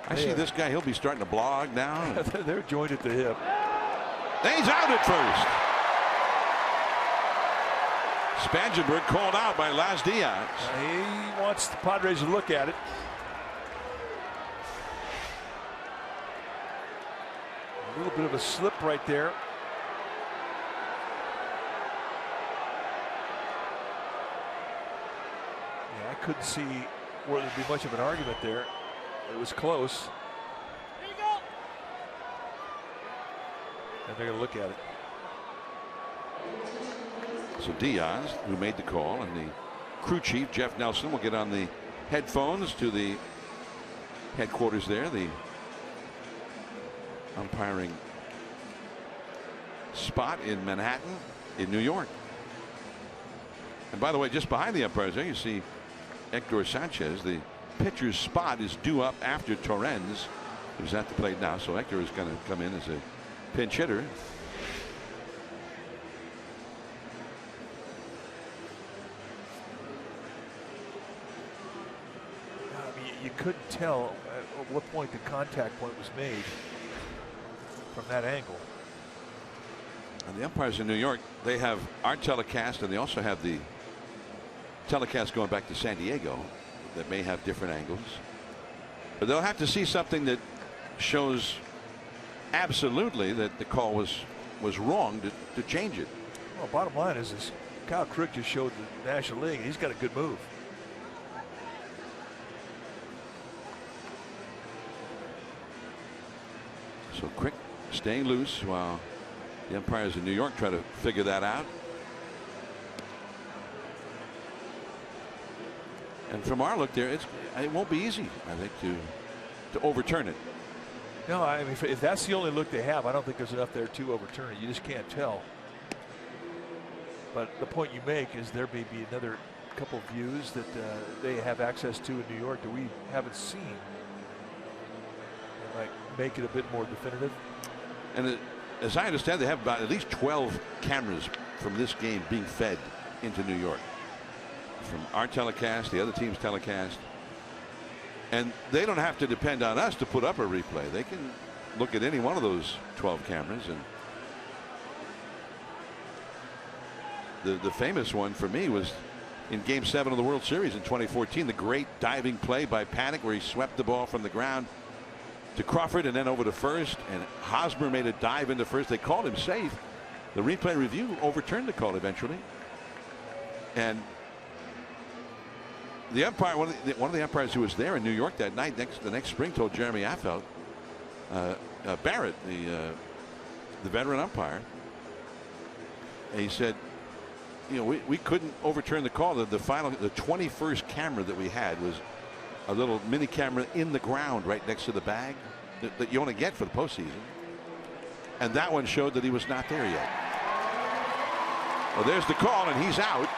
I see this guy. He'll be starting to blog now. They're joined at the hip. He's out at first. Spangenberg called out by Las Diaz. He wants the Padres to look at it. A little bit of a slip right there. Yeah, I couldn't see where there'd be much of an argument there. It was close. Here you go. And they're going to look at it. So Diaz, who made the call, and the crew chief, Jeff Nelson, will get on the headphones to the headquarters there, the umpiring spot in Manhattan, in New York. And by the way, just behind the umpires there, you see Hector Sanchez. The pitcher's spot is due up after Torrens, who's at the plate now. So Hector is going to come in as a pinch hitter. You couldn't tell at what point the contact point was made from that angle. And the umpires in New York, they have our telecast, and they also have the telecast going back to San Diego that may have different angles. But they'll have to see something that shows absolutely that the call was wrong to change it. Well, bottom line is Kyle Crick just showed the National League he's got a good move. So Crick staying loose while the umpires in New York try to figure that out. And from our look there, it won't be easy, I think, to overturn it. No, I mean, if that's the only look they have, I don't think there's enough there to overturn it. You just can't tell. But the point you make is there may be another couple of views that they have access to in New York that we haven't seen. It might make it a bit more definitive. And as I understand, they have about at least 12 cameras from this game being fed into New York. From our telecast, the other team's telecast. And they don't have to depend on us to put up a replay. They can look at any one of those 12 cameras. And the famous one for me was in Game 7 of the World Series in 2014. The great diving play by Panic where he swept the ball from the ground to Crawford and then over to first. And Hosmer made a dive into first. They called him safe. The replay review overturned the call eventually. And the umpire, one of the umpires who was there in New York that night, the next spring, told Jeremy Affeldt, Barrett, the veteran umpire, and he said, you know, we couldn't overturn the call. The 21st camera that we had was a little mini camera in the ground right next to the bag that you only get for the postseason, and that one showed that he was not there yet. Well, there's the call, and he's out.